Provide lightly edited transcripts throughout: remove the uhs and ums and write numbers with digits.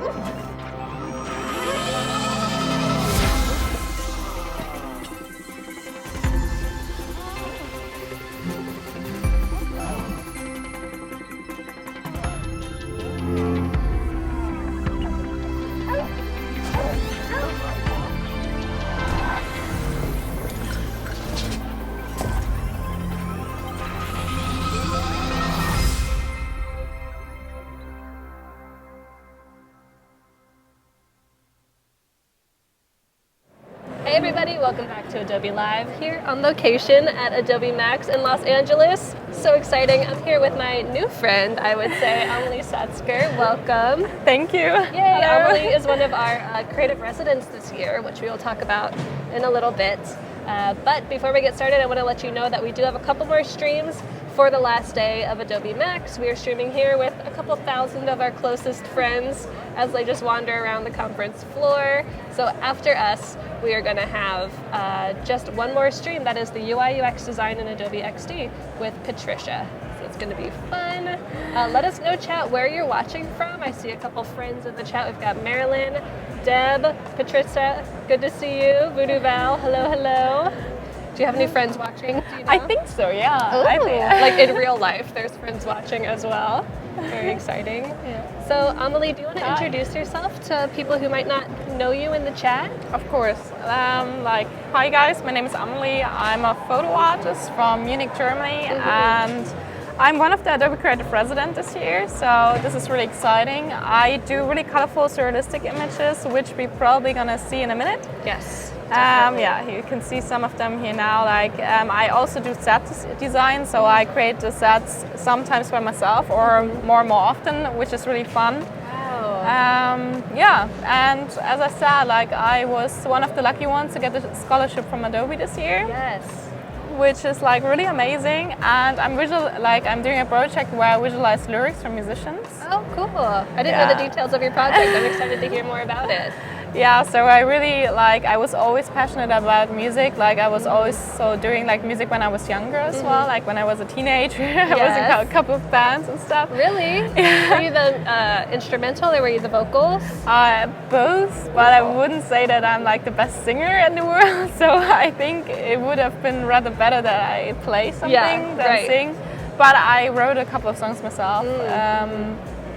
Hey everybody, welcome back to Adobe Live here on location at Adobe MAX in Los Angeles. So exciting. I'm here with my new friend, I would say, Amelie Satzger. Welcome. Thank you. Yay, Hello. Amelie is one of our creative residents this year, which we will talk about in a little bit. But before we get started, I want to let you know that we do have a couple more streams for the last day of Adobe MAX. We are streaming here with a couple thousand of our closest friends as they just wander around the conference floor. So after us, we are going to have just one more stream. That is the UI UX design in Adobe XD with Patricia. So it's going to be fun. Let us know, chat, where you're watching from. I see a couple friends in the chat. We've got Marilyn, Deb, Patricia. Good to see you. Voodoo Val, hello, hello. Do you have any friends watching? Do you know? I think so, yeah. Ooh, I think. like in real life, there's friends watching as well. Very exciting. Yeah. So, Amelie, do you want to introduce yourself to people who might not know you in the chat? Of course. Hi guys, my name is Amelie. I'm a photo artist from Munich, Germany, and I'm one of the Adobe Creative Resident this year, so this is really exciting. I do really colorful, surrealistic images, which we're probably gonna see in a minute. Yes. Yeah, you can see some of them here now. I also do set design, so I create the sets sometimes by myself or more often, which is really fun. Wow. Yeah, and as I said, I was one of the lucky ones to get the scholarship from Adobe this year. Yes. Which is really amazing, and I'm doing a project where I visualize lyrics from musicians. Oh, cool. I didn't know the details of your project. I'm excited to hear more about it. Yeah, so I really I was always passionate about music. I was always doing music when I was younger as well. When I was a teenager, I was in a couple of bands and stuff. Really? Were you the instrumental or were you the vocals? Both, but I wouldn't say that I'm the best singer in the world. So I think it would have been rather better that I play something than sing. But I wrote a couple of songs myself.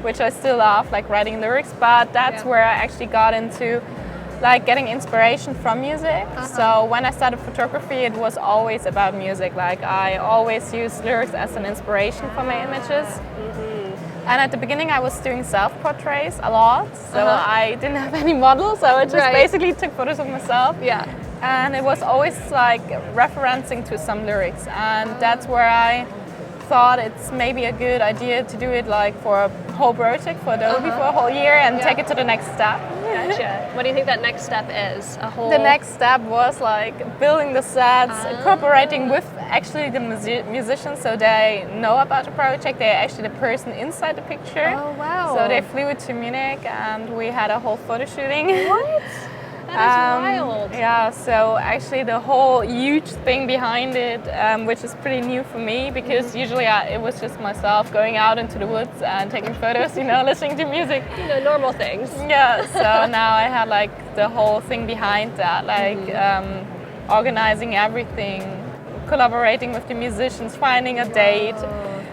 Which I still love, writing lyrics, but that's where I actually got into getting inspiration from music. So when I started photography, it was always about music. I always used lyrics as an inspiration for my images. And at the beginning I was doing self-portraits a lot, so I didn't have any models, so I just basically took photos of myself. Yeah. And it was always referencing to some lyrics, and that's where I thought it's maybe a good idea to do it for a whole project for Adobe for a whole year and take it to the next step. Gotcha. What do you think that next step is? The next step was building the sets, cooperating with actually the musicians, so they know about the project. They're actually the person inside the picture. Oh wow! So they flew to Munich and we had a whole photo shooting. What? That is wild. Yeah, so actually the whole huge thing behind it, which is pretty new for me, because usually it was just myself going out into the woods and taking photos, listening to music. Normal things. Yeah, so now I had the whole thing behind that, organizing everything, collaborating with the musicians, finding a date.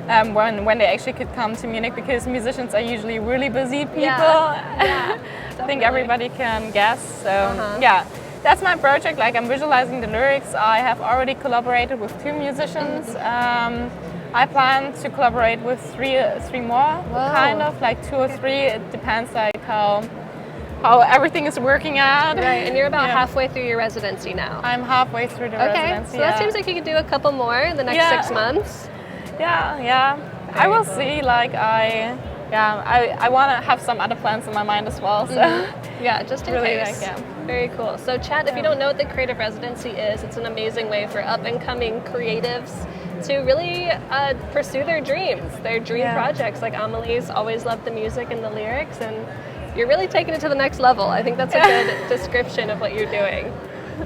When they actually could come to Munich, because musicians are usually really busy people. Yeah. I think everybody can guess. So yeah, that's my project. I'm visualizing the lyrics. I have already collaborated with 2 musicians. I plan to collaborate with three more, kind of 2 or 3. It depends how everything is working out. Right, and you're about halfway through your residency now. I'm halfway through the residency. So that seems like you could do a couple more in the next 6 months. Yeah. I will see. I want to have some other plans in my mind as well. So yeah, just in really case. Very cool. So, chat, if you don't know what the Creative Residency is, it's an amazing way for up-and-coming creatives to really pursue their dreams, their dream projects. Like Amelie's always loved the music and the lyrics, and you're really taking it to the next level. I think that's a good description of what you're doing.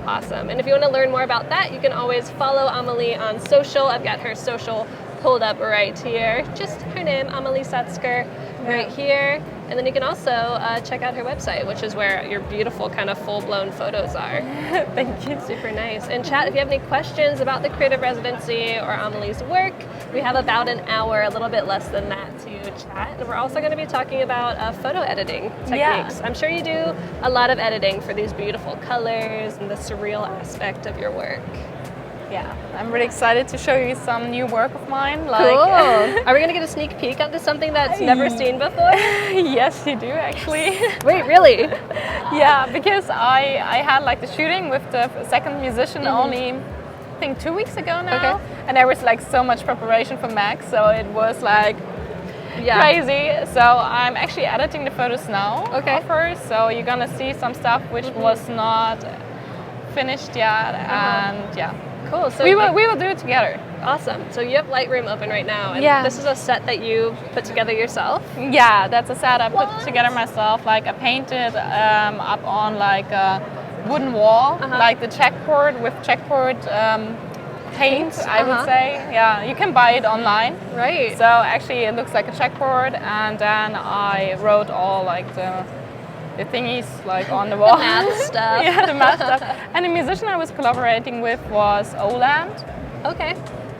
Awesome. And if you want to learn more about that, you can always follow Amelie on social. I've got her social pulled up right here. Just her name, Amelie Satzger, right here. And then you can also check out her website, which is where your beautiful kind of full-blown photos are. Thank you. Super nice. And chat, if you have any questions about the Creative Residency or Amelie's work, we have about an hour, a little bit less than that, to chat. And we're also going to be talking about photo editing techniques. I'm sure you do a lot of editing for these beautiful colors and the surreal aspect of your work. Yeah, I'm really excited to show you some new work of mine. Cool. Are we going to get a sneak peek onto something that's never seen before? Yes, you do actually. Wait, really? Yeah, because I had like the shooting with the second musician only, I think 2 weeks ago now. And there was like so much preparation for Max, so it was like crazy. So I'm actually editing the photos now of her. So you're gonna see some stuff which was not finished yet, and cool. So we will do it together. Awesome. So you have Lightroom open right now, and this is a set that you put together yourself? Yeah, that's a set I put together myself. Like I painted up on like a wooden wall, like the checkboard with checkboard paint, I would say. Yeah, you can buy it online. Right. So actually it looks like a checkboard, and then I wrote all like the thingies like on the wall. The math stuff. Yeah, the math stuff. And the musician I was collaborating with was Oland. Okay.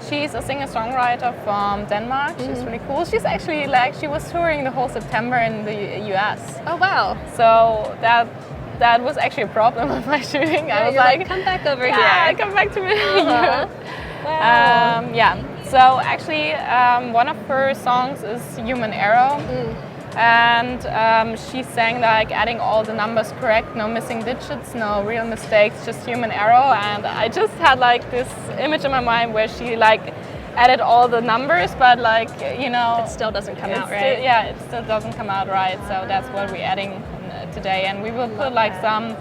She's a singer-songwriter from Denmark. She's really cool. She's actually she was touring the whole September in the US. Oh wow. So that was actually a problem with my shooting. Yeah, I was like, come back over here. Come back to me. Wow. So actually one of her songs is Human Error. And she sang like adding all the numbers correct, no missing digits, no real mistakes, just human error. And I just had like this image in my mind where she like added all the numbers, but like, you know, it still doesn't come out right. It still doesn't come out right. So that's what we're adding today. And we will put like some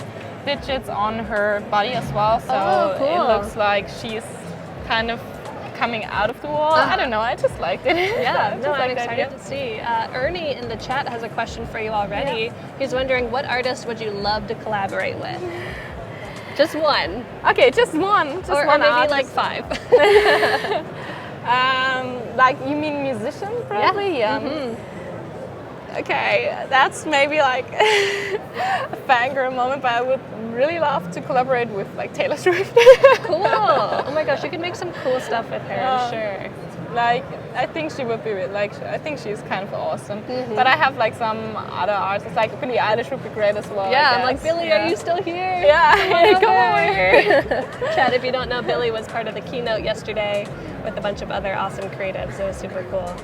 digits on her body as well. So it looks like she's kind of coming out of the wall. I don't know, I just liked it. Yeah, no, I'm excited to see. Ernie in the chat has a question for you already. Yeah. He's wondering, what artist would you love to collaborate with? Just one. Okay, just one. Or maybe artist. Like 5. Like, you mean musician, probably? Yeah. Okay, that's maybe like a fangirl moment, but I would really love to collaborate with like Taylor Swift. Cool. Oh my gosh, you could make some cool stuff with her, I'm sure. Like, I think she would be like, I think she's kind of awesome. But I have like some other artists, like Billie Eilish would be great as well. Yeah, I'm like, Billie, are you still here? Yeah, come over here. Chad, if you don't know, Billie was part of the keynote yesterday with a bunch of other awesome creatives. It was super cool.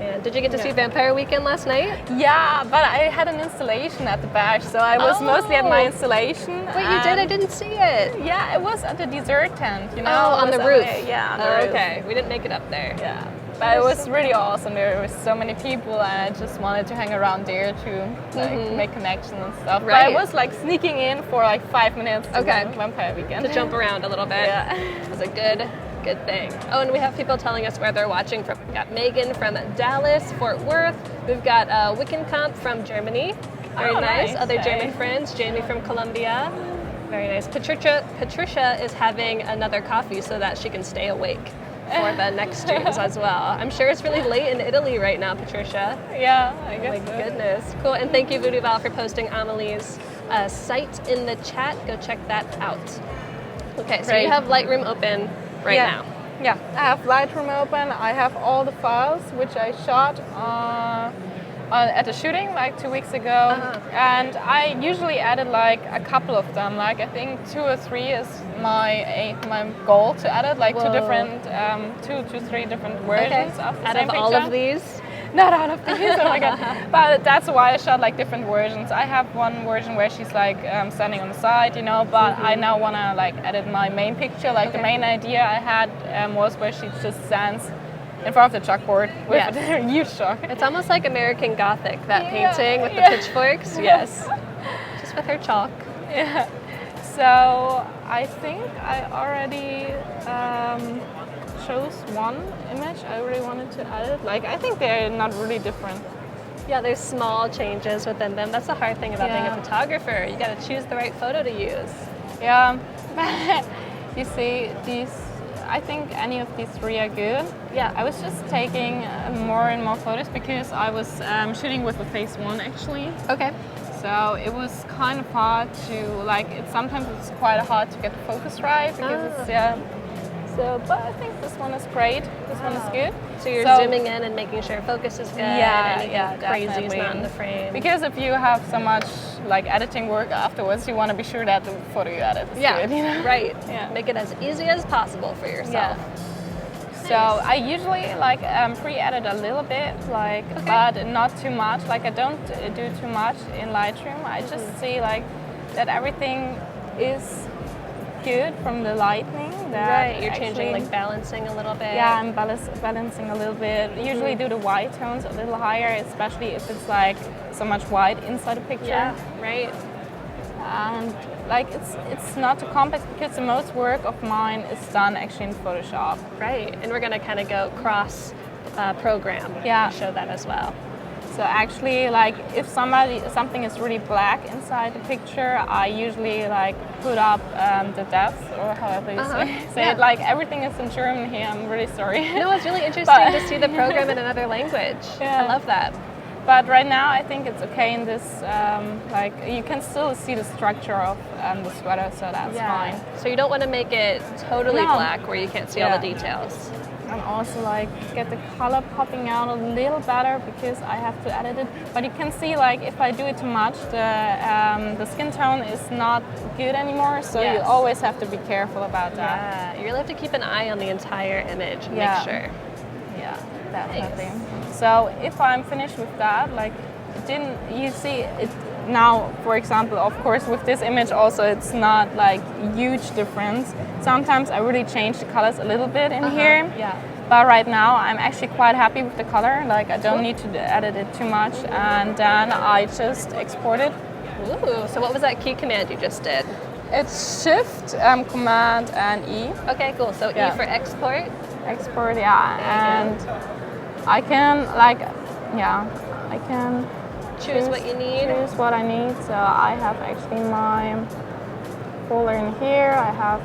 And did you get to see Vampire Weekend last night? Yeah, but I had an installation at the bash, so I was mostly at my installation. Wait, you did? I didn't see it. Yeah, it was at the dessert tent, you know? Oh, on the roof. Yeah, on the roof. Okay, we didn't make it up there. Yeah, but it was really awesome. There were so many people, and I just wanted to hang around there to like make connections and stuff. Right. But I was like sneaking in for like 5 minutes to Vampire Weekend. To jump around a little bit. Yeah. It was a good thing. Oh, and we have people telling us where they're watching from. We've got Megan from Dallas, Fort Worth. We've got Wickenkamp from Germany. Very nice. Other German friends. Jamie from Colombia. Very nice. Patricia is having another coffee so that she can stay awake for the next streams as well. I'm sure it's really late in Italy right now, Patricia. Yeah, I guess. Oh my goodness. Cool. And thank you, Voodoo Val, for posting Amelie's site in the chat. Go check that out. Okay, so you have Lightroom open right now. Yeah, I have Lightroom open. I have all the files which I shot at the shooting like 2 weeks ago, and I usually added like a couple of them. Like I think 2 or 3 is my goal to edit, like 2 to 3 different versions of the same picture. All of these. Not out of these, oh my god. But that's why I shot like different versions. I have one version where she's like standing on the side, you know, but I now want to like edit my main picture. Like the main idea I had was where she just stands in front of the chalkboard with a huge chalk. It's almost like American Gothic, that painting with the pitchforks. Yes. Just with her chalk. Yeah. So I think I already chose one image I really wanted to edit. Like, I think they're not really different. Yeah, there's small changes within them. That's the hard thing about being a photographer. You got to choose the right photo to use. Yeah. You see, these I think any of these three are good. Yeah. I was just taking more and more photos because I was shooting with the phase 1 actually. Okay. So it was kind of hard to like. Sometimes it's quite hard to get the focus right because it's So, but I think this one is great. This one is good. So you're zooming in and making sure focus is good. Yeah, crazy definitely. is not in the frame. Because if you have so much like editing work afterwards, you want to be sure that the photo you edit is good. You know? Right. Yeah. Make it as easy as possible for yourself. Yeah. So I usually like pre-edit a little bit, like, but not too much. Like I don't do too much in Lightroom. I just see like that everything is good from the lighting. Right, you're changing, like balancing a little bit. Yeah, I'm balancing a little bit. Usually do the white tones a little higher, especially if it's like so much white inside the picture. Yeah, right. And like it's not too complex because the most work of mine is done actually in Photoshop. Right, and we're gonna kind of go cross program. Yeah. To show that as well. So actually, like if something is really black inside the picture, I usually like put up the depth or however you say it. Like everything is in German here. I'm really sorry. No, it's really interesting to see the program in another language. Yeah. I love that. But right now, I think it's okay in this. Like you can still see the structure of the sweater, so that's fine. So you don't want to make it totally black where you can't see all the details. And also like get the color popping out a little better because I have to edit it. But you can see like if I do it too much, the skin tone is not good anymore. So you always have to be careful about that. Yeah, you really have to keep an eye on the entire image and make sure. Yeah, definitely. Nice. So if I'm finished with that, like didn't you see it? Now, for example, of course, with this image also, it's not like huge difference. Sometimes I really change the colors a little bit in here. Yeah. But right now, I'm actually quite happy with the color. Like, I don't need to edit it too much. And then I just export it. Ooh, so what was that key command you just did? It's Shift, Command, and E. Okay, cool. So E for export? Export, and I can, like, I can choose what you need. Choose what I need. So I have actually my folder in here. I have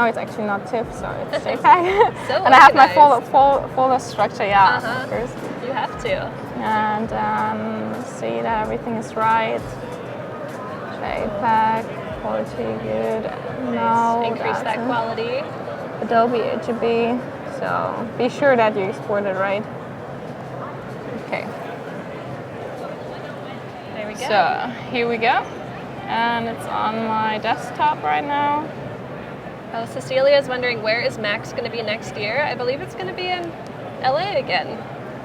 it's actually not TIFF, so it's JPEG. And I have my folder structure. Of course. You have to. And see that everything is right. JPEG quality good. No, increase that quality. Adobe HB. So be sure that you export it right. Okay. So here we go, and it's on my desktop right now. Oh, Cecilia is wondering where is Max going to be next year? I believe it's going to be in LA again,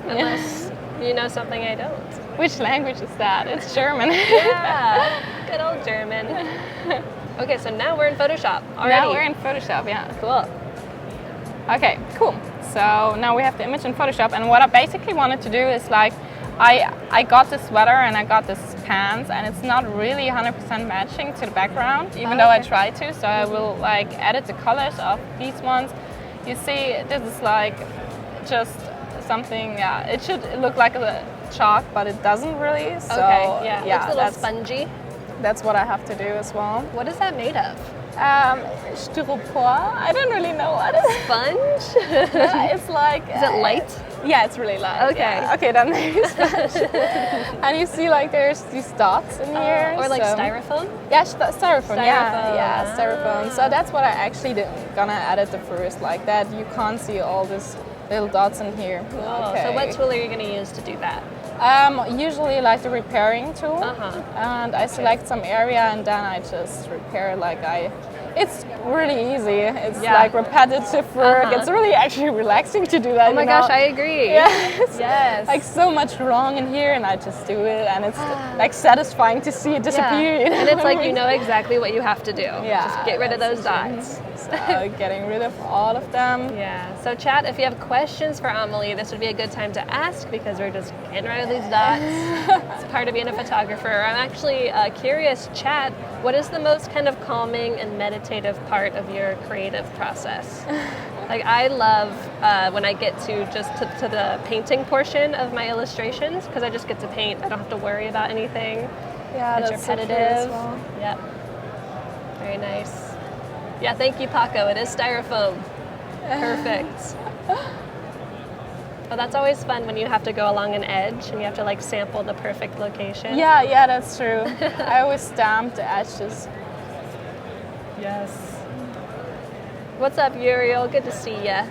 unless you know something I don't. Which language is that? It's German. Yeah, good old German. Okay, so now we're in Photoshop already. Now we're in Photoshop, yeah. Cool. Okay, cool. So now we have the image in Photoshop, and what I basically wanted to do is like, I got this sweater and I got this pants, and it's not really 100% matching to the background, even though I tried to. So I will like edit the colors of these ones. You see, this is like just something. Yeah, it should look like a chalk, but it doesn't really. So yeah, it's a little spongy. That's what I have to do as well. What is that made of? Styropor. I don't really know what it is. Sponge? It's like. Is it light? Yeah, it's really light. Okay. Yeah. Okay, then maybe sponge. And you see, like, there's these dots in here. Or like styrofoam? Yeah, styrofoam. Yeah, styrofoam. So that's what I actually gonna edit the first, like that. You can't see all these little dots in here. Oh, okay. So what tool are you going to use to do that? Usually like the repairing tool, and I select some area and then I just repair it's really easy. It's like repetitive work. It's really actually relaxing to do that. Oh my gosh, I agree. Yes. Like so much wrong in here and I just do it, and it's like satisfying to see it disappear. You know? And it's like you know exactly what you have to do. Yeah. Just get rid of those dots. So getting rid of all of them. Yeah. So chat, if you have questions for Amelie, this would be a good time to ask because we're just getting rid of these dots. It's part of being a photographer. I'm actually curious, chat, what is the most kind of calming and meditative part of your creative process? Like I love when I get to just to the painting portion of my illustrations because I just get to paint. I don't have to worry about anything. Yeah, it's that's repetitive. Well. Yep. Very nice. Yeah, thank you, Paco. It is styrofoam. Perfect. Well, that's always fun when you have to go along an edge and you have to like sample the perfect location. Yeah, that's true. I always stamp the edges. Yes. What's up, Uriel? Good to see ya.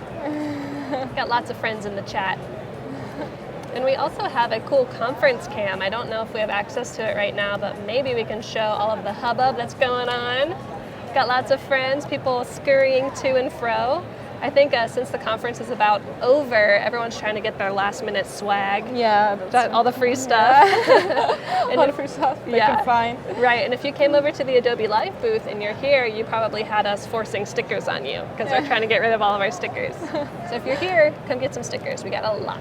Got lots of friends in the chat. And we also have a cool conference cam. I don't know if we have access to it right now, but maybe we can show all of the hubbub that's going on. Got lots of friends, people scurrying to and fro. I think since the conference is about over, everyone's trying to get their last minute swag. Yeah. All the free stuff. And all the free stuff they can find. Right, and if you came over to the Adobe Live booth and you're here, you probably had us forcing stickers on you because we're trying to get rid of all of our stickers. So if you're here, come get some stickers. We got a lot.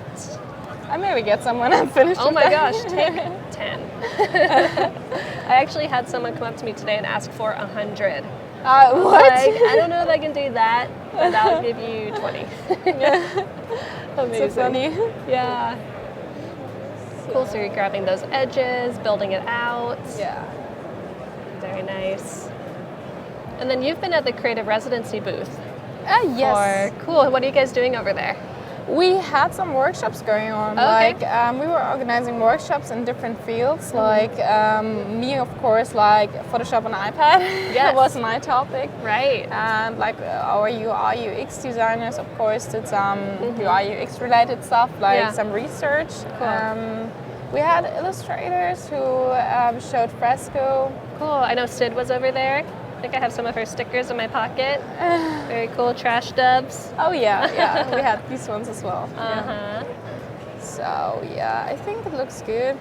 I maybe get some when I'm finished. Oh my gosh, take 10. I actually had someone come up to me today and ask for 100. What? Like, I don't know if I can do that, but I'll give you 20. Amazing. So funny. Yeah. Cool, so you're grabbing those edges, building it out. Yeah. Very nice. And then you've been at the Creative Residency booth. Yes. Cool, what are you guys doing over there? We had some workshops going on. Okay. Like we were organizing workshops in different fields. Like me, of course, like Photoshop on iPad. That was my topic. Right. And like our UI UX designers, of course, did some UI UX related stuff, like some research. Cool. We had illustrators who showed fresco. Cool. I know Sid was over there. I think I have some of her stickers in my pocket. Very cool, trash dubs. Oh yeah, we had these ones as well. So yeah, I think it looks good.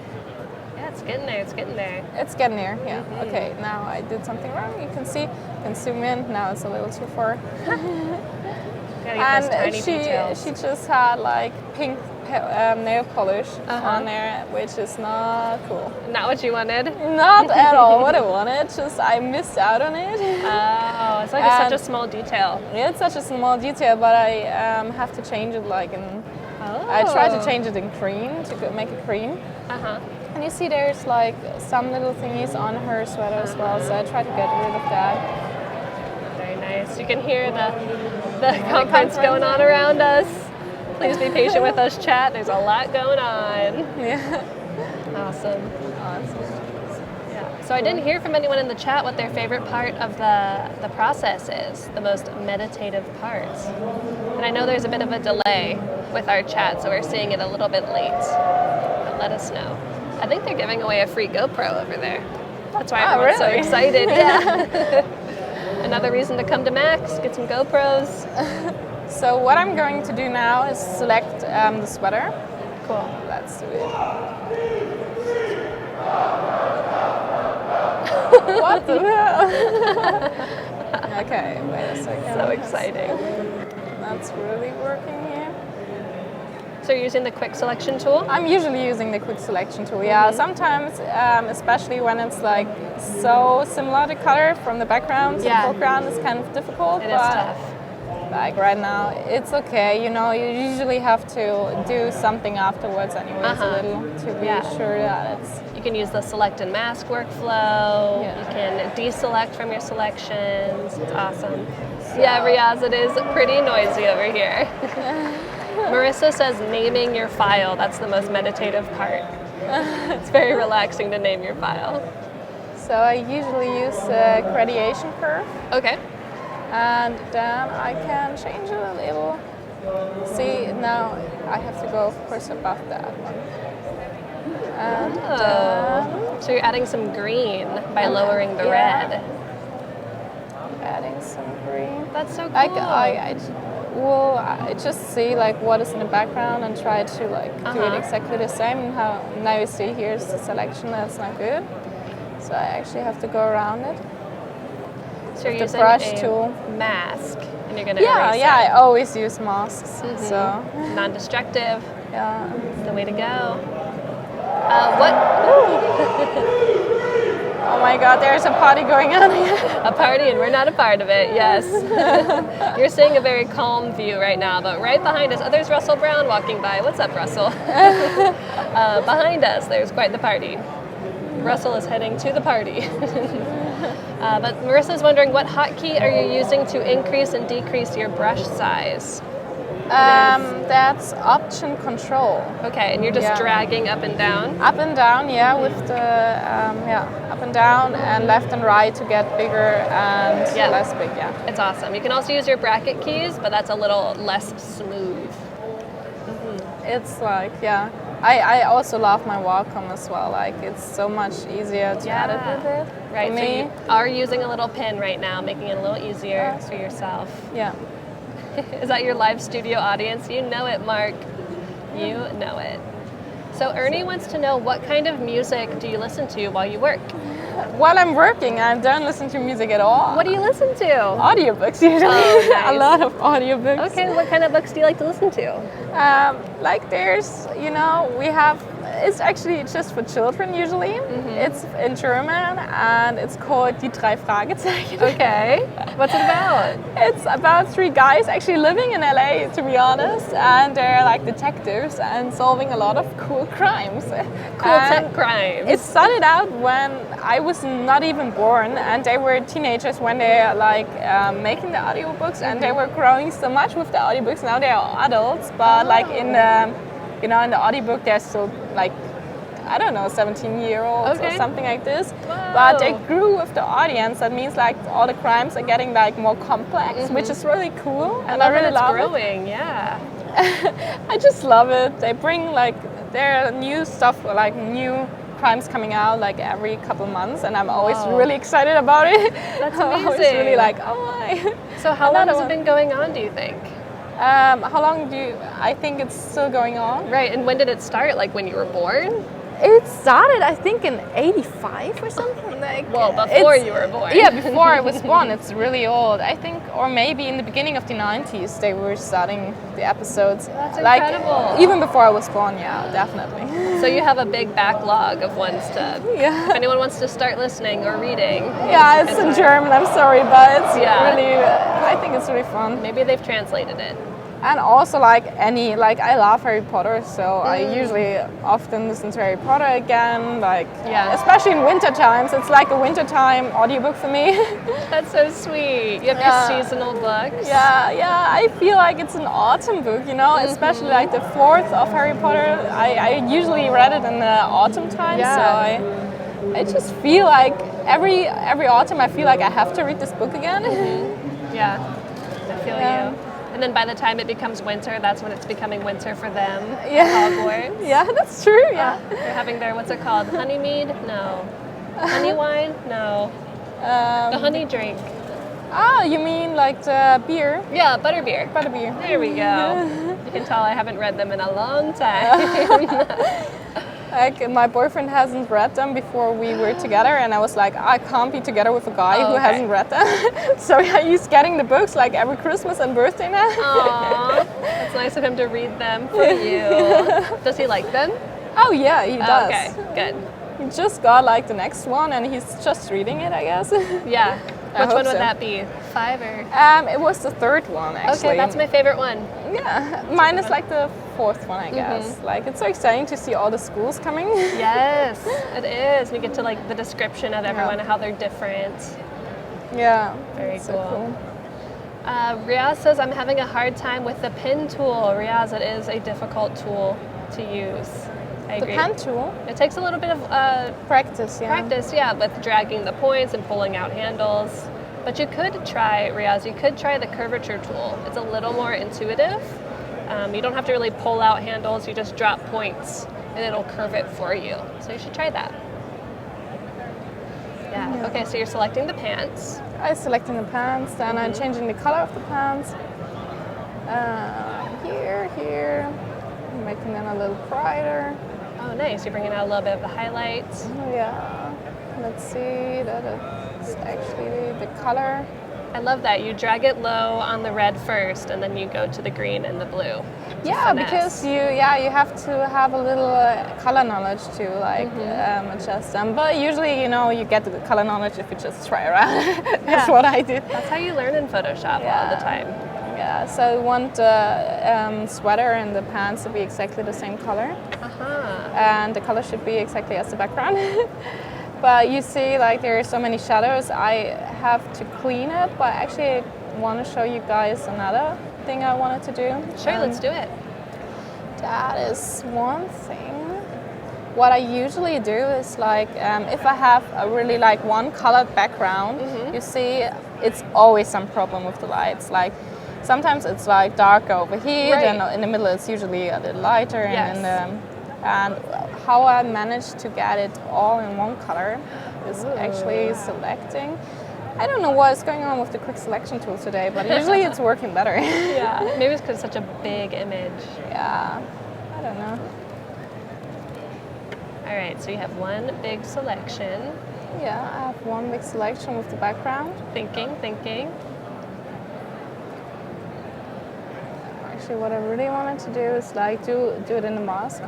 Yeah, it's getting there, it's getting there. It's getting there, yeah. Okay, now I did something wrong. You can see, you can zoom in. Now it's a little too far. And she just had like pink nail polish on there, which is not cool. Not what you wanted? Not at all what I wanted, just I missed out on it. Oh, it's like such a small detail. Yeah, it's such a small detail, but I have to change it like in... I tried to change it in cream, to make it cream. And you see there's like some little thingies on her sweater as well, so I tried to get rid of that. Very nice. You can hear the conference going on around us. Please be patient with us, chat. There's a lot going on. Yeah. Awesome. Yeah. So I didn't hear from anyone in the chat what their favorite part of the process is, the most meditative part. And I know there's a bit of a delay with our chat, so we're seeing it a little bit late. But let us know. I think they're giving away a free GoPro over there. That's why everyone's so excited. Yeah. Another reason to come to Max, get some GoPros. So what I'm going to do now is select the sweater. Cool. Let's do it. What the hell? Okay, wait a second. So exciting. That's really working here. So you're using the quick selection tool? I'm usually using the quick selection tool, yeah. Sometimes, especially when it's like so similar to color from the background to the foreground, it's kind of difficult. It is tough. Like right now, it's okay. You know, you usually have to do something afterwards anyways, a little, to be sure that it's... You can use the select and mask workflow. You can deselect from your selections. It's awesome. So. Yeah, Riaz, it is pretty noisy over here. Marissa says naming your file, that's the most meditative part. It's very relaxing to name your file. So I usually use a gradation curve. Okay. And then I can change it a little. See, now I have to go, of course, above that one. And so you're adding some green by lowering the red. Adding some green. That's so cool. Like I just see like what is in the background and try to like do it exactly the same. And how now you see here's the selection that's not good. So I actually have to go around it. So you're using brush a tool. mask, and you're going to erase it. I always use masks. So non-destructive. Yeah, the way to go. What? Oh my God, there's a party going on here. A party, and we're not a part of it. Yes. You're seeing a very calm view right now, but right behind us, there's Russell Brown walking by. What's up, Russell? Behind us, there's quite the party. Russell is heading to the party. But Marissa's wondering, what hotkey are you using to increase and decrease your brush size? That's Option Control. Okay, and you're just dragging up and down? Up and down, yeah, with the, up and down and left and right to get bigger and less big, It's awesome. You can also use your bracket keys, but that's a little less smooth. It's like, I also love my Wacom as well. Like, it's so much easier to edit with it. Right, so you are using a little pin right now, making it a little easier for yourself. Yeah. Is that your live studio audience? You know it, Mark. You know it. So Ernie wants to know, what kind of music do you listen to while you work? While I'm working, I don't listen to music at all. What do you listen to? Audiobooks usually. Oh, nice. A lot of audiobooks. Okay, what kind of books do you like to listen to? Like there's, we have, it's actually just for children usually. It's in German and it's called Die drei Fragezeichen. Okay, what's it about? It's about 3 guys actually living in LA, to be honest, and they're like detectives and solving a lot of cool crimes. Cool tech crimes. It started out when I was not even born, and they were teenagers when they like making the audiobooks, and they were growing so much with the audiobooks. Now they are adults, but like in the, in the audiobook, they're still like, I don't know, 17-year-olds or something like this. Wow. But they grew with the audience. That means like all the crimes are getting like more complex, which is really cool. And I really love growing. it. Yeah. I just love it. They bring like their new stuff, like new crimes coming out like every couple months, and I'm always really excited about it. That's I'm always amazing. really like, oh my. So how long has it been going on, do you think? How long I think it's still going on. Right, and when did it start? Like when you were born? It started, I think, in '85 or something. Like, well, before you were born. Yeah, before I was born. It's really old. I think, or maybe in the beginning of the '90s, they were starting the episodes. That's like, incredible. Even before I was born, yeah, definitely. So you have a big backlog of ones to, if anyone wants to start listening or reading. Yeah, it's in German, I'm sorry, but it's really, I think it's really fun. Maybe they've translated it. And also like I love Harry Potter, so I usually often listen to Harry Potter again, like especially in winter times. It's like a wintertime audiobook for me. That's so sweet. You have your seasonal books. Yeah, I feel like it's an autumn book, especially like the 4th of Harry Potter. I usually read it in the autumn time, so I just feel like every autumn I feel like I have to read this book again. Yeah, I feel you. And then by the time it becomes winter, that's when it's becoming winter for them. Yeah. Hogwarts. Yeah, that's true. Yeah. They're having their, what's it called? Honey mead? No. Honey wine? No. The honey drink. Ah, you mean like the beer? Yeah, butterbeer. Butterbeer. There we go. You can tell I haven't read them in a long time. Like my boyfriend hasn't read them before we were together, and I was like, I can't be together with a guy who hasn't read them. So he's getting the books like every Christmas and birthday now. Aww, that's nice of him to read them for you. Does he like them? Oh yeah, he does. Okay, good. He just got like the next one, and he's just reading it, I guess. Yeah. Which one would that be? 5 or? It was the 3rd one actually. Okay, that's my favorite one. Yeah, mine is like the 4th one, I guess. Like, it's so exciting to see all the schools coming. Yes, it is. We get to like the description of everyone, how they're different. Yeah, very so cool. Riaz says, I'm having a hard time with the pen tool. Riaz, it is a difficult tool to use. I agree. The pen tool? It takes a little bit of practice, with dragging the points and pulling out handles. But you could try, Riaz, you could try the curvature tool. It's a little more intuitive. You don't have to really pull out handles, you just drop points and it'll curve it for you. So you should try that. Yeah. Okay, so you're selecting the pants. I'm selecting the pants, then I'm changing the color of the pants. Here. I'm making them a little brighter. Oh, nice. You're bringing out a little bit of the highlights. Yeah. Let's see. That's actually the color. I love that. You drag it low on the red first, and then you go to the green and the blue. Yeah, because you have to have a little color knowledge to like adjust them. But usually, you get the color knowledge if you just try around. That's what I did. That's how you learn in Photoshop all the time. Yeah, so I want the sweater and the pants to be exactly the same color. And the color should be exactly as the background. But you see, like, there are so many shadows, I have to clean it. But actually, I want to show you guys another thing I wanted to do. Sure, let's do it. That is one thing. What I usually do is like, if I have a really like one colored background, you see, it's always some problem with the lights. Like, sometimes it's like darker over here, and in the middle it's usually a little lighter, and how I managed to get it all in one color is actually selecting. I don't know what is going on with the quick selection tool today, but usually it's working better. Yeah, maybe it's because it's such a big image. Yeah, I don't know. All right, so you have one big selection. Yeah, I have one big selection with the background. Thinking. Actually, what I really wanted to do is like do it in the mask.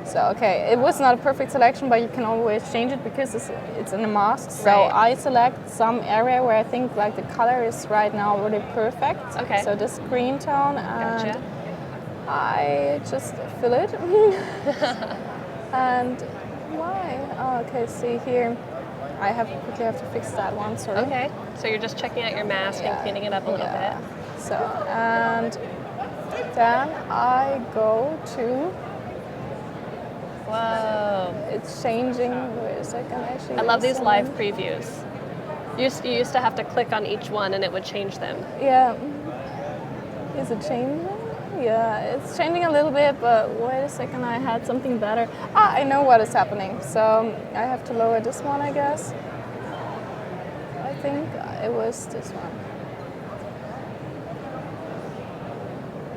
So, okay, it was not a perfect selection, but you can always change it because it's in the mask. So I select some area where I think like the color is right now really perfect. Okay. So this green tone, and I just fill it. And why? Oh, okay, see here, I quickly have to fix that one, sorry. Okay, so you're just checking out your mask and cleaning it up a little bit. So, and then I go to... Whoa. It's changing. Wait a second, actually. I love these live previews. You used to have to click on each one and it would change them. Yeah. Is it changing? Yeah, it's changing a little bit, but wait a second, I had something better. I know what is happening. So I have to lower this one, I guess. I think it was this one.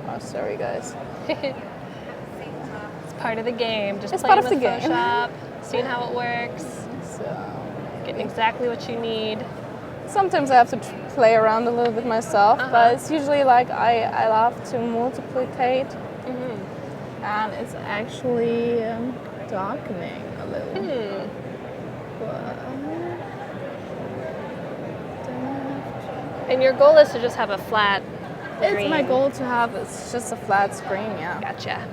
Oh, sorry, guys. It's part of the game. Just it's playing part of with the game. Photoshop, seeing how it works, getting exactly what you need. Sometimes I have to play around a little bit myself, but it's usually like I love to multiplicate, and it's actually darkening a little. And your goal is to just have a flat screen. It's my goal to have it's just a flat screen, yeah. Gotcha.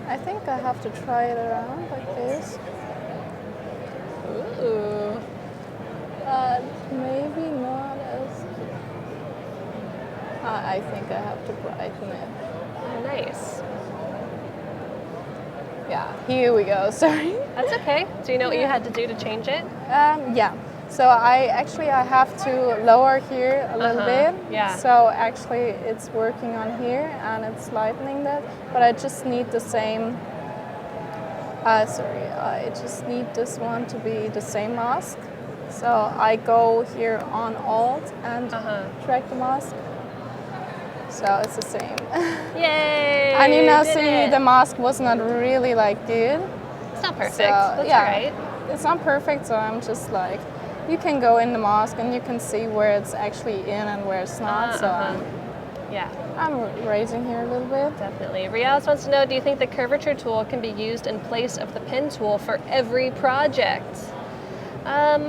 I think I have to try it around like this. Ooh. Maybe not as... I think I have to brighten it. Oh, nice. Yeah, here we go, sorry. That's okay. Do you know what you had to do to change it? Yeah. So I have to lower here a little bit. Yeah. So actually it's working on here and it's lightening that, but I just need the same, I just need this one to be the same mask. So I go here on Alt and drag the mask. So it's the same. Yay! And you now see the mask was not really like good. It's not perfect. So, That's all right. It's not perfect, so I'm just like, you can go in the mask and you can see where it's actually in and where it's not. I'm raising here a little bit. Definitely. Riaz wants to know, do you think the curvature tool can be used in place of the pen tool for every project? I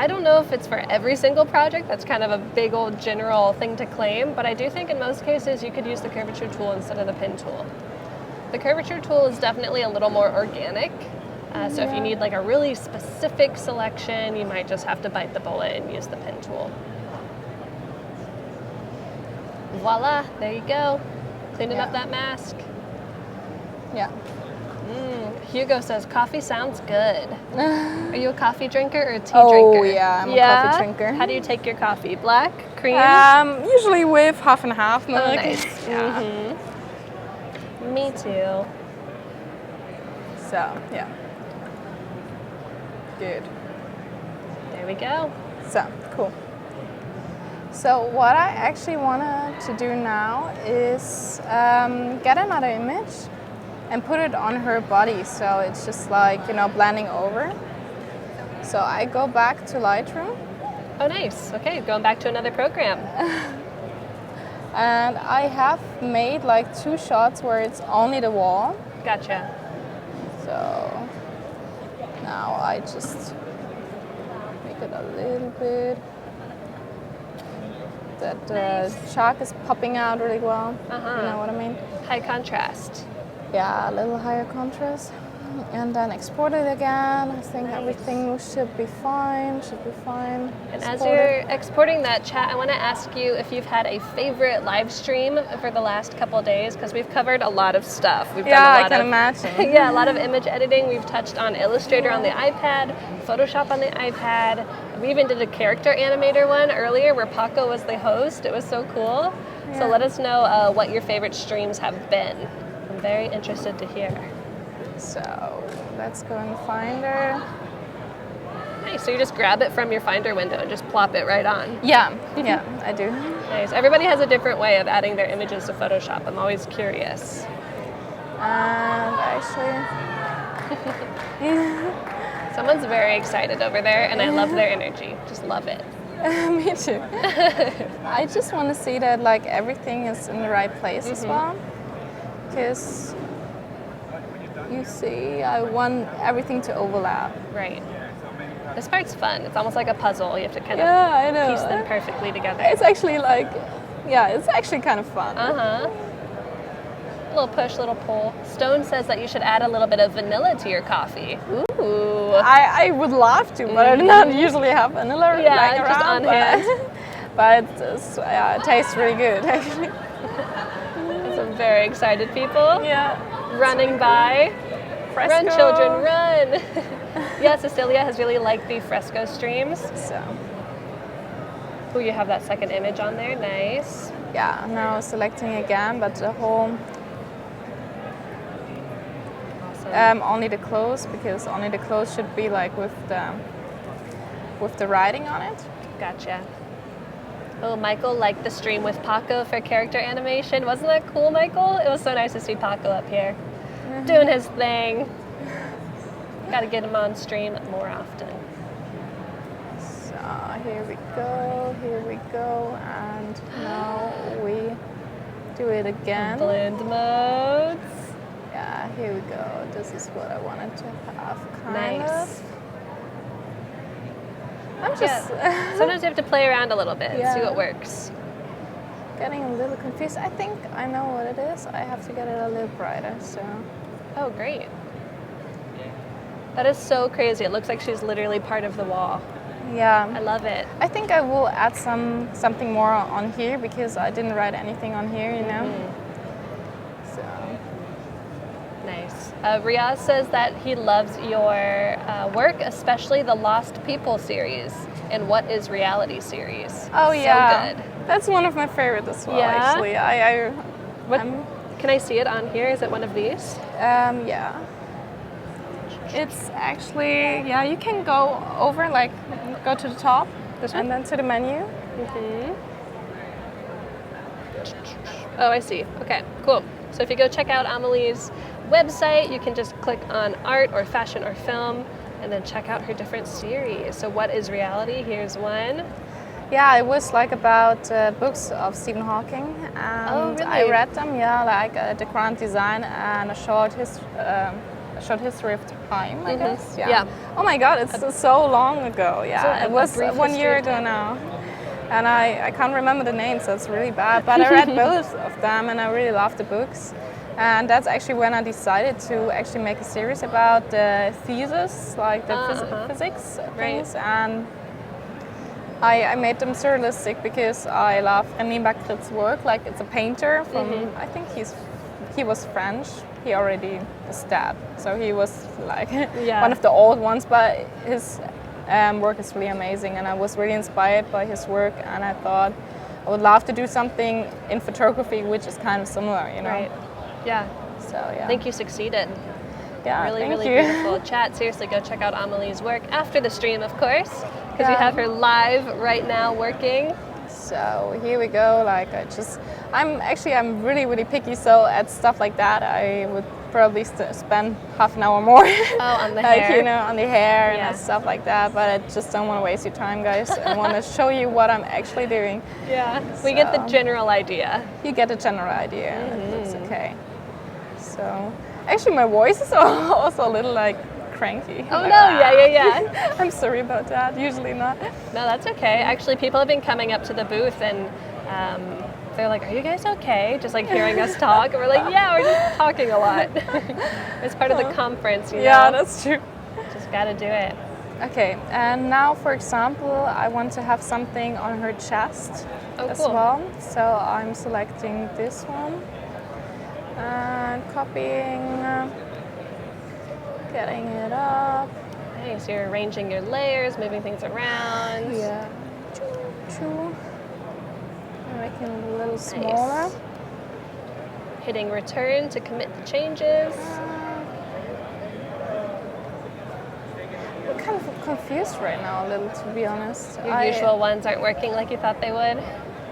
don't know if it's for every single project. That's kind of a big old general thing to claim, but I do think in most cases you could use the curvature tool instead of the pen tool. The curvature tool is definitely a little more organic. So if you need like a really specific selection, you might just have to bite the bullet and use the pen tool. Voila, there you go. Cleaning up that mask. Yeah. Hugo says, coffee sounds good. Are you a coffee drinker or a tea drinker? Oh yeah, I'm a coffee drinker. How do you take your coffee? Black? Cream? Usually with half and half milk. Oh, nice. Yeah. Me too. So, yeah. Good. There we go. So, cool. So what I actually wanted to do now is get another image and put it on her body, so it's just like, blending over. So I go back to Lightroom. Oh, nice. Okay, going back to another program. And I have made like 2 shots where it's only the wall. Gotcha. So now I just make it a little bit that chalk is popping out really well. You know what I mean? High contrast. Yeah, a little higher contrast. And then export it again. I think everything should be fine. And as you're exporting that, chat, I want to ask you if you've had a favorite live stream for the last couple of days, because we've covered a lot of stuff. We've done a lot I can imagine. Yeah, a lot of image editing. We've touched on Illustrator on the iPad, Photoshop on the iPad. We even did a character animator one earlier where Paco was the host. It was so cool. Yeah. So let us know what your favorite streams have been. I'm very interested to hear. So let's go in Finder. Nice. So you just grab it from your Finder window and just plop it right on. Yeah, I do. Nice. Everybody has a different way of adding their images to Photoshop. I'm always curious. And actually, someone's very excited over there, and I love their energy. Just love it. Me too. I just want to see that like everything is in the right place as well, because you see, I want everything to overlap. Right. This part's fun. It's almost like a puzzle. You have to kind of piece them perfectly together. It's actually like, it's actually kind of fun. Little push, little pull. Stone says that you should add a little bit of vanilla to your coffee. Ooh. I would love to, but I do not usually have vanilla lying around. Just on hand. But it tastes really good, actually. Some very excited people. Yeah. Running by. Fresco. Run, children, run! Yeah, Cecilia has really liked the fresco streams. So. Oh, you have that second image on there. Nice. Yeah, now selecting again, but the whole. Awesome. Only the clothes, because only the clothes should be like with the writing on it. Gotcha. Oh, Michael liked the stream with Paco for character animation. Wasn't that cool, Michael? It was so nice to see Paco up here. Doing his thing. Got to get him on stream more often. So here we go, and now we do it again. Blend modes. Yeah, here we go. This is what I wanted to have, kind of. I'm just... Sometimes you have to play around a little bit and see what works. Getting a little confused. I think I know what it is. I have to get it a little brighter, so... Oh, great. That is so crazy. It looks like she's literally part of the wall. Yeah. I love it. I think I will add something more on here, because I didn't write anything on here, you know? So... Nice. Riaz says that he loves your work, especially the Lost People series and What is Reality series. Oh, yeah. So good. That's one of my favorites as well, actually. Can I see it on here? Is it one of these? Yeah. It's actually, you can go over, like, go to the top, and then to the menu. Oh, I see. Okay, cool. So if you go check out Amelie's website, you can just click on art or fashion or film, and then check out her different series. So What is Reality? Here's one. Yeah, it was like about books of Stephen Hawking, and really? I read them. Yeah, like The Grand Design and a short history of time, I guess. Yeah. Oh my God, it's so long ago. Yeah, it was 1 year ago now, and I can't remember the names. So it's really bad. But I read both of them, and I really loved the books. And that's actually when I decided to actually make a series about the thesis, like the physics things, and. I made them surrealistic because I love René Magritte's work. Like, it's a painter from, I think he was French. He already was dead, so he was like one of the old ones. But his work is really amazing, and I was really inspired by his work. And I thought I would love to do something in photography which is kind of similar, you know? Right. Yeah. So yeah. I think you succeeded. Yeah, really, thank really you. beautiful. Chat, seriously, go check out Amelie's work after the stream, of course, because we have her live right now working. So here we go. Like, I'm really, really picky. So at stuff like that, I would probably spend half an hour more. Oh, on the like, hair. you know, on the hair and stuff like that. But I just don't want to waste your time, guys. I want to show you what I'm actually doing. Yeah, we get the general idea. You get the general idea. It's okay. So. Actually, my voice is also a little like cranky. Oh no, yeah. I'm sorry about that. Usually not. No, that's okay. Actually, people have been coming up to the booth and They're like, "Are you guys okay?" Just like hearing us talk, and we're like, "Yeah, we're just talking a lot." It's part of the conference, you know. Yeah, that's true. Just gotta do it. Okay, and now, for example, I want to have something on her chest as cool. well. So I'm selecting this one and copying, getting it up. Nice. You're arranging your layers, moving things around. Yeah. Making it a little smaller. Nice. Hitting return to commit the changes. I'm kind of confused right now a little, to be honest. Your usual ones aren't working like you thought they would?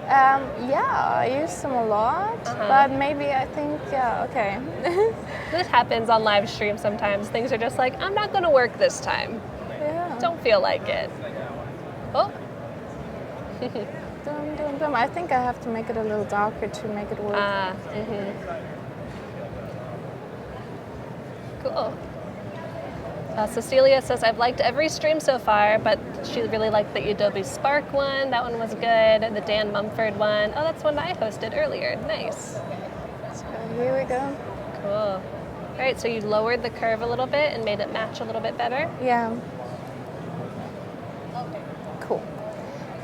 Yeah, I use them a lot, but maybe I think, yeah, okay. This happens on live stream sometimes. Things are just like, I'm not going to work this time. Yeah. Don't feel like it. Oh. Dum, dum, dum. I think I have to make it a little darker to make it work. Cool. Cecilia says, I've liked every stream so far, but she really liked the Adobe Spark one. That one was good. The Dan Mumford one. Oh, that's one I hosted earlier. Nice. So here we go. Cool. All right, so you lowered the curve a little bit and made it match a little bit better? Yeah. Cool.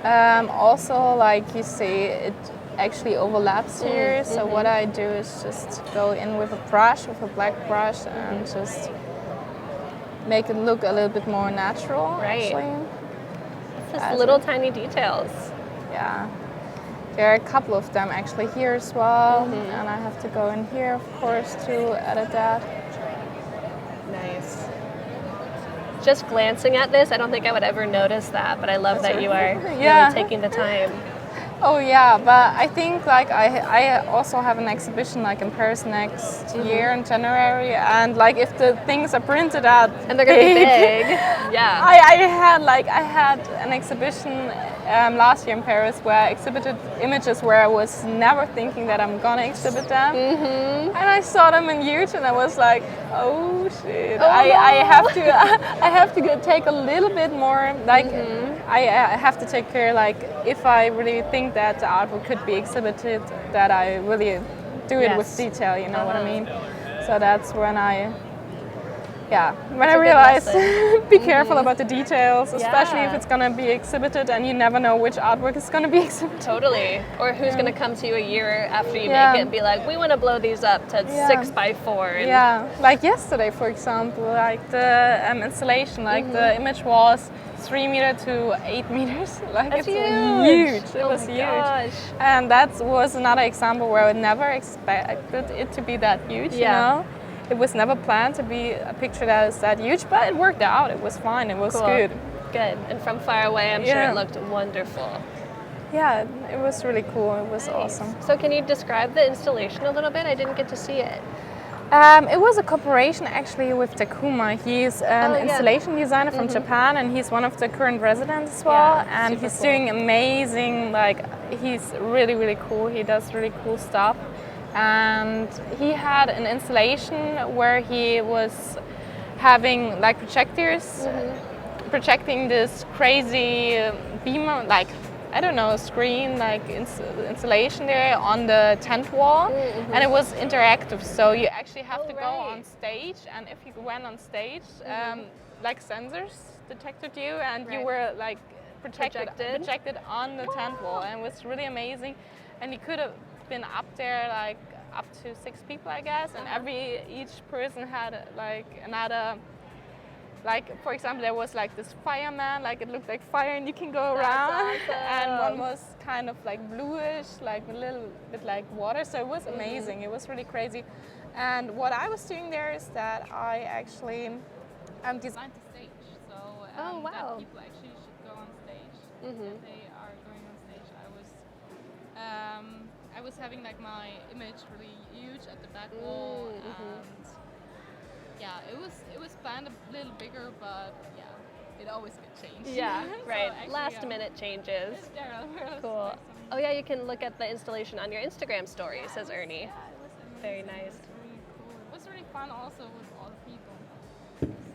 Also, like you see, it actually overlaps here. So what I do is just go in with a brush, with a black brush, and just make it look a little bit more natural, actually. It's just little tiny details. Yeah. There are a couple of them actually here as well. And I have to go in here, of course, to edit that. Nice. Just glancing at this, I don't think I would ever notice that, but I love that you are really taking the time. Oh yeah, but I think like I also have an exhibition like in Paris next year in January, and like if the things are printed out and they're gonna be big, yeah. I had an exhibition last year in Paris where I exhibited images where I was never thinking that I'm gonna exhibit them, and I saw them in huge, and I was like, oh shit, I have to take a little bit more like. I have to take care, like, if I really think that the artwork could be exhibited, that I really do it with detail, you know what I mean? So that's when I realized, be careful about the details, especially if it's going to be exhibited and you never know which artwork is going to be exhibited. Totally. Or who's going to come to you a year after you make it and be like, we want to blow these up to 6x4. And like yesterday, for example, like the installation, like the image was 3 meters to 8 meters. Like that's it's huge. It was huge. Gosh. And that was another example where I would never expected it to be that huge, you know? It was never planned to be a picture that is that huge, but it worked out. It was fine. It was good. Good. And from far away, I'm sure it looked wonderful. Yeah, it was really cool. It was awesome. So can you describe the installation a little bit? I didn't get to see it. It was a cooperation actually with Takuma. He's an installation designer from Japan, and he's one of the current residents as well. And he's doing amazing, like, he's really, really cool. He does really cool stuff. And he had an installation where he was having like projectors projecting this crazy beamer, like, I don't know, screen, like installation there on the tent wall, and it was interactive, so you actually have to go on stage, and if you went on stage, like sensors detected you, and you were like projected on the tent wall, and it was really amazing. And you could have been up there like up to 6 people, I guess, and each person had like another. Like, for example, there was like this fireman, like it looked like fire and you can go around. Awesome. And one was kind of like bluish, like a little bit like water. So it was amazing. It was really crazy. And what I was doing there is that I actually designed the stage. So that people actually should go on stage. If they are going on stage, I was having like my image really huge at the back wall, and yeah, it was planned a little bigger, but yeah, it always gets changed. Yeah, right. So actually, Last minute changes. Cool. Oh yeah, you can look at the installation on your Instagram story, says Ernie. Yeah, it was amazing. Very nice. It was really cool. It was really fun also with all the people.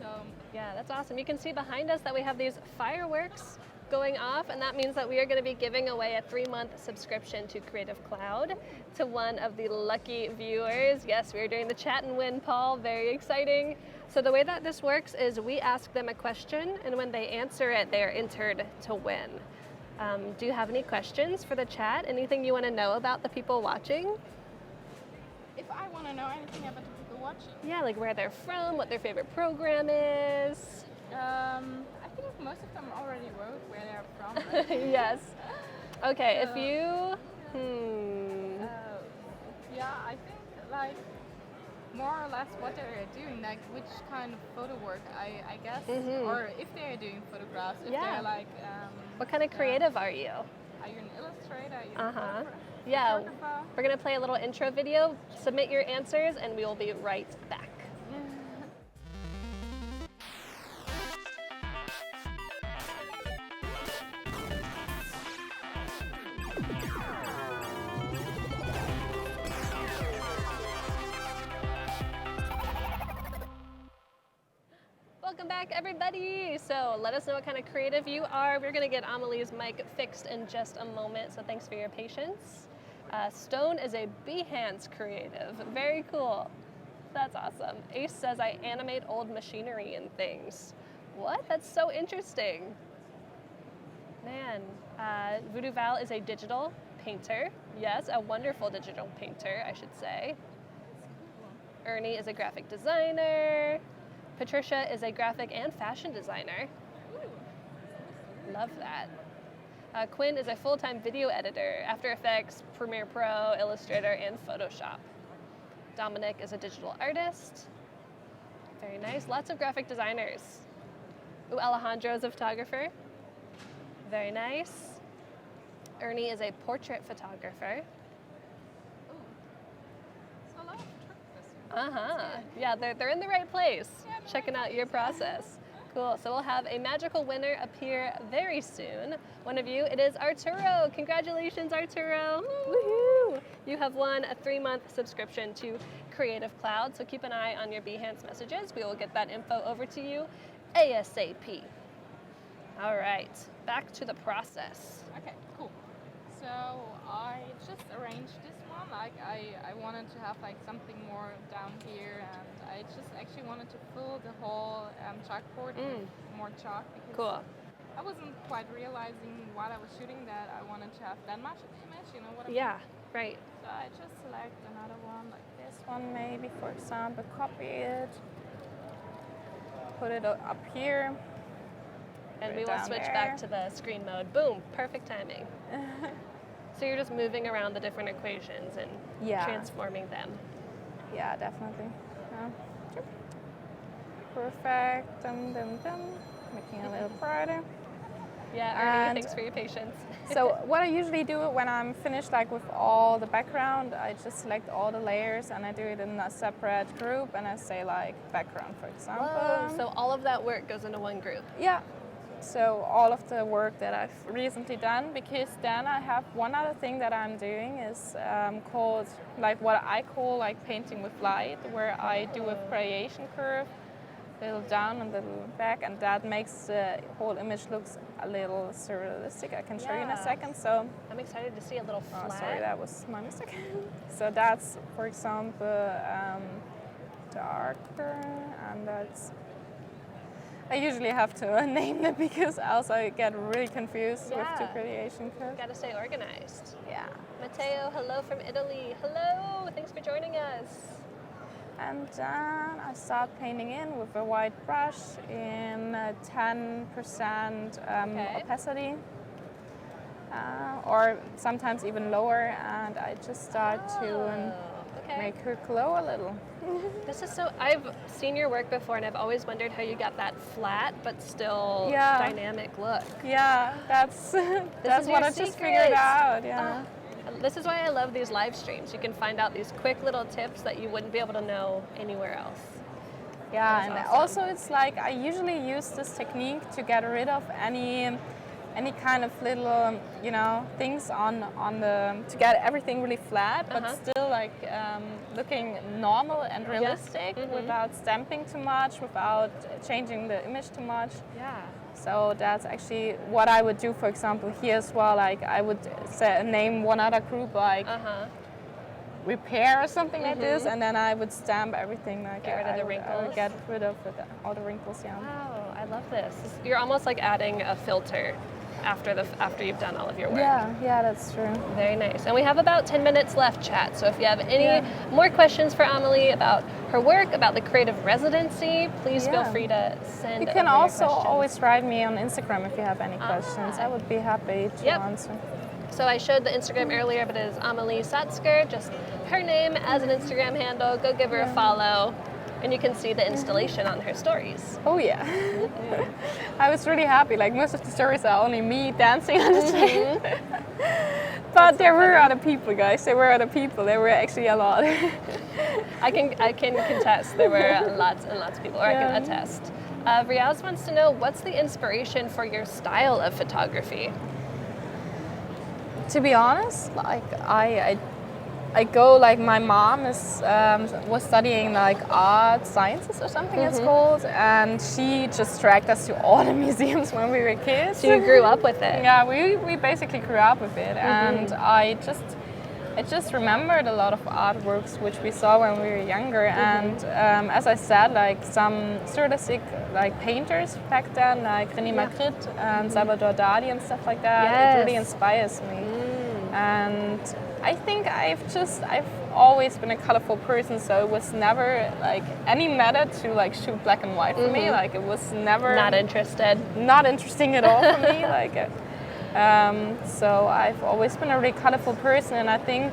So yeah, that's awesome. You can see behind us that we have these fireworks going off, and that means that we are going to be giving away a 3-month subscription to Creative Cloud to one of the lucky viewers. Yes, we are doing the chat and win, Paul. Very exciting. So the way that this works is we ask them a question, and when they answer it, they are entered to win. Do you have any questions for the chat? Anything you want to know about the people watching? If I want to know anything about the people watching? Yeah, like where they're from, what their favorite program is. I think most of them already wrote where they're from. Yes. Okay, if you... Yeah, I think like more or less what they're doing, like which kind of photo work, I guess, or if they're doing photographs, if they're like... what kind of creative are you? Are you an illustrator? Are you a photographer? Yeah, we're going to play a little intro video, submit your answers, and we will be right back. Welcome back, everybody. So let us know what kind of creative you are. We're going to get Amelie's mic fixed in just a moment, so thanks for your patience. Stone is a Behance creative. Very cool. That's awesome. Ace says, I animate old machinery and things. What? That's so interesting. Man, Voodoo Val is a digital painter. Yes, a wonderful digital painter, I should say. Ernie is a graphic designer. Patricia is a graphic and fashion designer. Love that. Quinn is a full-time video editor, After Effects, Premiere Pro, Illustrator, and Photoshop. Dominic is a digital artist. Very nice. Lots of graphic designers. Ooh, Alejandro is a photographer. Very nice. Ernie is a portrait photographer. Yeah, they're in the right place. Yeah, checking out your process. Cool. So we'll have a magical winner appear very soon. One of you, it is Arturo. Congratulations, Arturo. Woohoo! You have won a 3-month subscription to Creative Cloud. So keep an eye on your Behance messages. We will get that info over to you ASAP. All right, back to the process. Okay, cool. So I just arranged this one, like I wanted to have like something more down here, and I just actually wanted to fill the whole chalkboard with more chalk, because I wasn't quite realizing while I was shooting that I wanted to have that much of the image, you know what I mean? Yeah, right. So I just select another one, like this one maybe, for example, copy it, put it up here. And we will switch back to the screen mode. Boom, perfect timing. So you're just moving around the different equations and transforming them. Yeah, definitely. Perfect. Making it a little brighter. Yeah, Ernie, thanks for your patience. So what I usually do when I'm finished, like with all the background, I just select all the layers and I do it in a separate group, and I say like background, for example. Whoa, so all of that work goes into one group? Yeah. So all of the work that I've recently done, because then I have one other thing that I'm doing is called, like what I call like painting with light, where I do a variation curve, a little down and a little back, and that makes the whole image looks a little surrealistic. I can show you in a second. So I'm excited to see a little flat. Oh, sorry, that was my mistake. So that's, for example, darker, and that's. I usually have to name it because else I get really confused with the creation curve. Got to stay organized. Yeah. Matteo, hello from Italy. Hello, thanks for joining us. And then I start painting in with a white brush in 10% opacity, or sometimes even lower, and I just start to make her glow a little. This is so, I've seen your work before and I've always wondered how you got that flat but still dynamic look. Yeah, that's what I just figured out. Yeah. This is why I love these live streams. You can find out these quick little tips that you wouldn't be able to know anywhere else. Yeah, and also it's like I usually use this technique to get rid of any kind of little, things on the, to get everything really flat, but still like looking normal and realistic without stamping too much, without changing the image too much. Yeah. So that's actually what I would do, for example, here as well. Like I would name one other group like repair or something like this, and then I would stamp everything. Like get rid of the wrinkles. I would get rid of all the wrinkles. Yeah. Wow, I love this. You're almost like adding a filter after you've done all of your work. Yeah, that's true. Very nice. And we have about 10 minutes left, chat. So if you have any more questions for Amelie about her work, about the creative residency, please feel free to send. You can also always write me on Instagram if you have any questions. I would be happy to answer. So I showed the Instagram earlier, but it is Amelie Satzger, just her name as an Instagram handle. Go give her a follow. And you can see the installation on her stories. Oh yeah. I was really happy. Like most of the stories are only me dancing on the stage. But there were other people, guys. There were other people. There were actually a lot. I can contest. There were lots and lots of people, or I can attest. Riaz wants to know, what's the inspiration for your style of photography? To be honest, like I go, like my mom was studying like art sciences or something it's called, and she just dragged us to all the museums when we were kids. So you grew up with it? Yeah, we basically grew up with it, and I just remembered a lot of artworks which we saw when we were younger, and as I said, like some surrealistic like painters back then, like René Magritte and Salvador Dali and stuff like that. It really inspires me, and I think I've always been a colorful person, so it was never like any matter to like shoot black and white for me. Like it was never not interesting at all for me. Like, so I've always been a really colorful person, and I think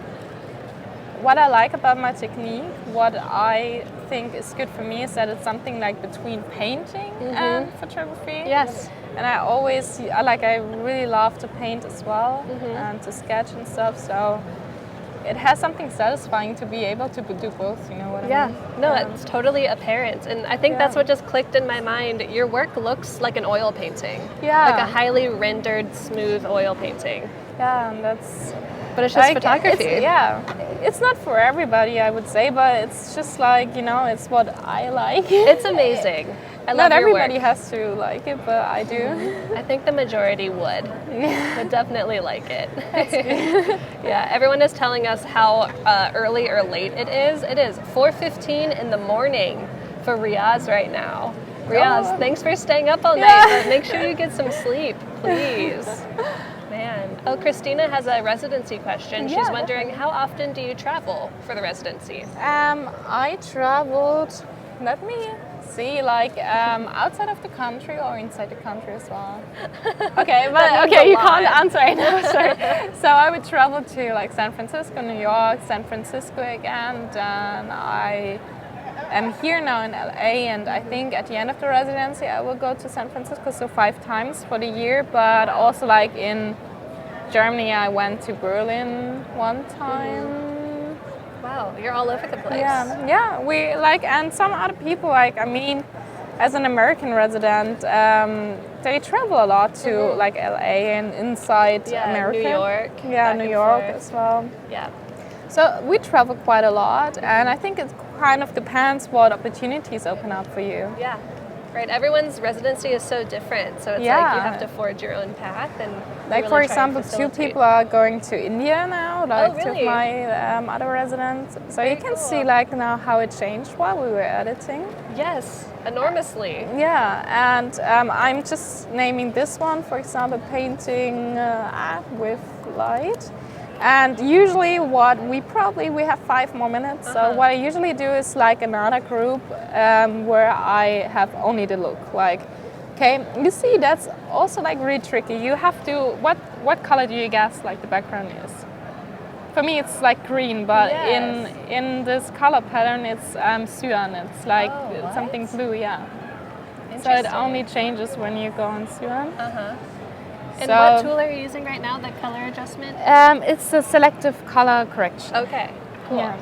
what I like about my technique, what I think is good for me, is that it's something like between painting and photography. Yes. And I really love to paint as well and to sketch and stuff. So it has something satisfying to be able to do both, you know what I mean? No, it's totally apparent. And I think that's what just clicked in my mind. Your work looks like an oil painting. Yeah. Like a highly rendered, smooth oil painting. Yeah, and that's... But it's just photography. It's not for everybody, I would say, but it's just like, you know, it's what I like. It's amazing. I love Not your everybody work. has to like it, but I do. I think the majority would definitely like it. Yeah, everyone is telling us how early or late it is. It is 4:15 in the morning for Riaz right now. Riaz, thanks for staying up all night, but make sure you get some sleep, please. Man. Oh, Christina has a residency question. She's wondering, how often do you travel for the residency? I traveled, let me see, like outside of the country or inside the country as well. Okay, but you can't answer right now, sorry. So I would travel to like San Francisco, New York, San Francisco again, then I am here now in LA, and I think at the end of the residency I will go to San Francisco, so 5 times for the year, but also like in Germany I went to Berlin one time. Wow, you're all over the place. Yeah, we like, and some other people, like, I mean, as an American resident, they travel a lot to like LA and inside America. New York. Yeah, New York as well. Yeah. So we travel quite a lot, and I think it kind of depends what opportunities open up for you. Yeah. Right, everyone's residency is so different, so it's like you have to forge your own path. And like really for example, 2 people are going to India now, like really? 2 of my other residents. So you can see like now how it changed while we were editing. Yes, enormously. Yeah, and I'm just naming this one, for example, painting with light. And usually we have 5 more minutes. So what I usually do is like another group where I have only the look. Like, okay, you see that's also like really tricky. You have to, what color do you guess like the background is? For me it's like green, but in this color pattern it's cyan. It's like something blue, So it only changes when you go on cyan. And what tool are you using right now, the color adjustment? It's a selective color correction. Okay, cool. Yeah.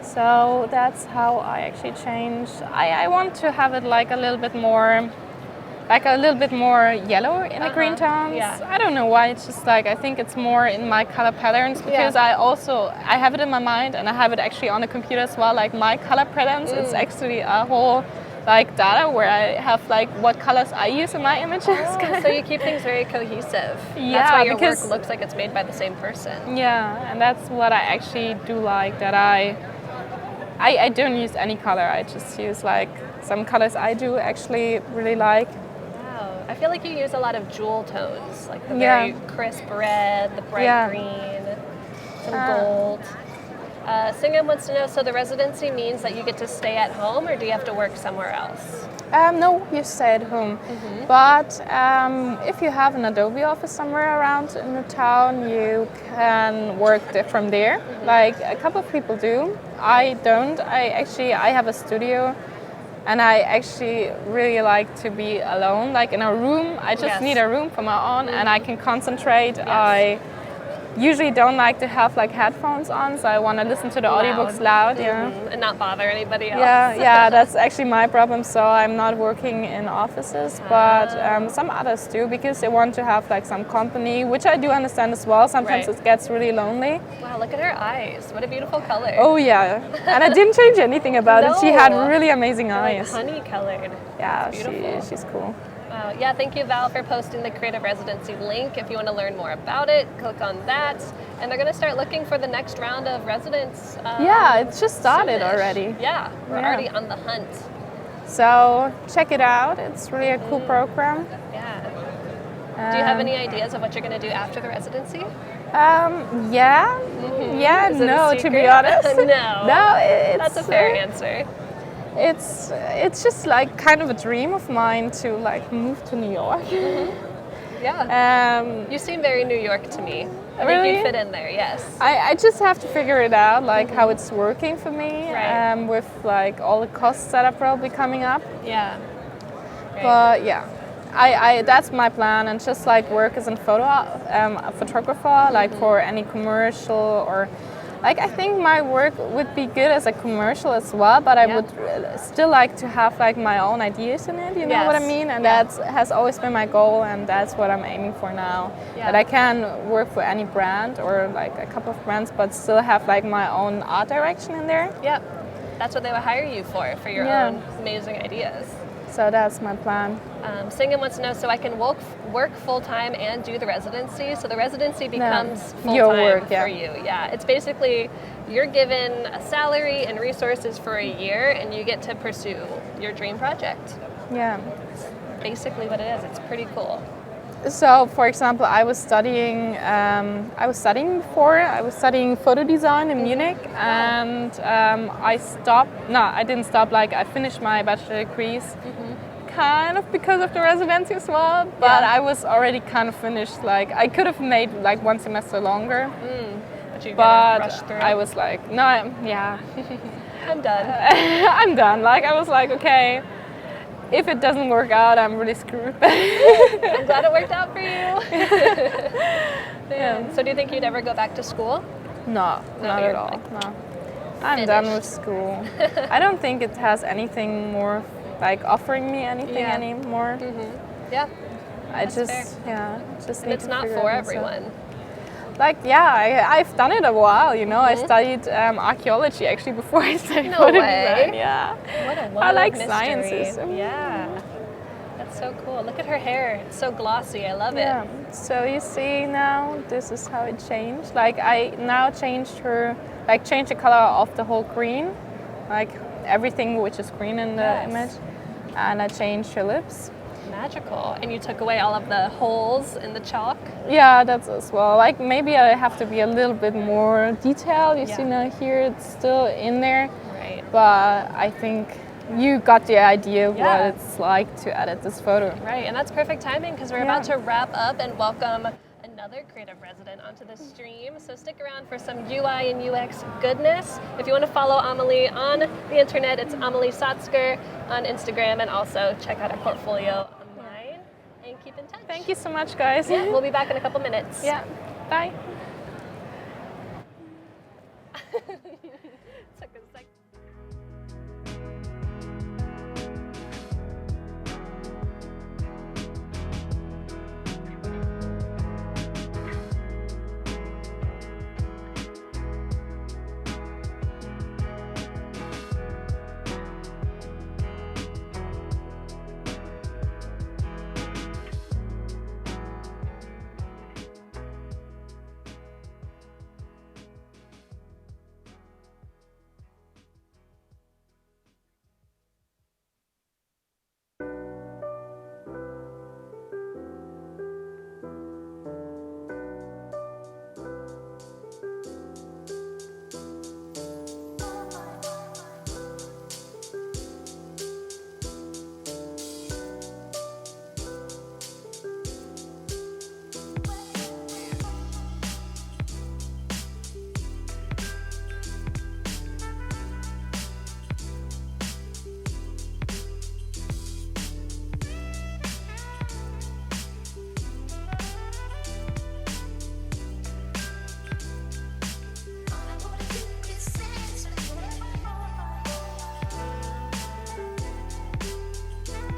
So that's how I actually change. I want to have it like a little bit more yellow in the green tones. Yeah. I don't know why, it's just like, I think it's more in my color patterns, because I have it in my mind and I have it actually on the computer as well, like my color patterns. It's actually a whole like data where I have like what colors I use in my images. So you keep things very cohesive. Yeah, that's why your work looks like it's made by the same person. Yeah, and that's what I actually do like, that I don't use any color. I just use like some colors I do actually really like. Wow, I feel like you use a lot of jewel tones, like the very crisp red, the bright green, some gold. Singam wants to know, so the residency means that you get to stay at home, or do you have to work somewhere else? No, you stay at home. But if you have an Adobe office somewhere around in the town, you can work from there. Like a couple of people do. I don't. I have a studio, and I actually really like to be alone, like in a room. I just need a room for my own, and I can concentrate. I usually don't like to have like headphones on, so I want to listen to the audiobooks loud, and not bother anybody else. Yeah, that's actually my problem. So I'm not working in offices, but some others do, because they want to have like some company, which I do understand as well. Sometimes it gets really lonely. Wow, look at her eyes! What a beautiful color. Oh yeah, and I didn't change anything about it. She had really amazing eyes. Like honey colored. Yeah, she's cool. Wow. Yeah, thank you, Val, for posting the Creative Residency link. If you want to learn more about it, click on that. And they're going to start looking for the next round of residents. It's just started already. Yeah, we're already on the hunt. So check it out. It's really a cool program. Yeah. Do you have any ideas of what you're going to do after the residency? To be honest. No. That's a fair answer. It's just like kind of a dream of mine to like move to New York. Yeah. You seem very New York to me. I think you'd fit in there, yes. I just have to figure it out, like how it's working for me, with like all the costs that are probably coming up. Yeah. But yeah, I that's my plan, and just like work as a photographer, like for any commercial or. Like, I think my work would be good as a commercial as well, but I would still like to have like my own ideas in it, you know what I mean? And that has always been my goal, and that's what I'm aiming for now. That I can work for any brand or like a couple of brands, but still have like my own art direction in there. Yep, that's what they would hire you for your own amazing ideas. So that's my plan. Singam wants to know, so I can work full-time and do the residency? So the residency becomes full-time for you. Yeah, it's basically you're given a salary and resources for a year, and you get to pursue your dream project. Yeah. It's basically what it is. It's pretty cool. So, for example, I was studying photo design in Munich, and I stopped. No, I didn't stop. Like, I finished my bachelor degrees, kind of because of the residency as well. But I was already kind of finished. Like, I could have made like one semester longer, but I was like, no, I'm done. I'm done. Like, I was like, okay. If it doesn't work out, I'm really screwed. I'm glad it worked out for you. So do you think you'd ever go back to school? No, not at all. No. I'm done with school. I don't think it has anything more, like offering me anything anymore. Yeah. I just and it's not for everyone. Like, I've done it a while, you know. I studied archaeology actually before I studied photo design. Yeah. What a I like mystery. sciences. Yeah. That's so cool. Look at her hair. It's so glossy. I love it. Yeah. So you see now, this is how it changed. Like, I now changed the color of the whole green, like everything which is green in the image, and I changed her lips. Magical. And you took away all of the holes in the chalk? Yeah, that's as well. Like, maybe I have to be a little bit more detailed. You see now here, it's still in there. Right. But I think you got the idea of what it's like to edit this photo. Right, and that's perfect timing because we're about to wrap up and welcome another creative resident onto the stream. So stick around for some UI and UX goodness. If you want to follow Amelie on the internet, it's Amelie Satzger on Instagram, and also check out her portfolio online and keep in touch. Thank you so much, guys. Yeah, we'll be back in a couple minutes. Yeah, bye. Took a sec.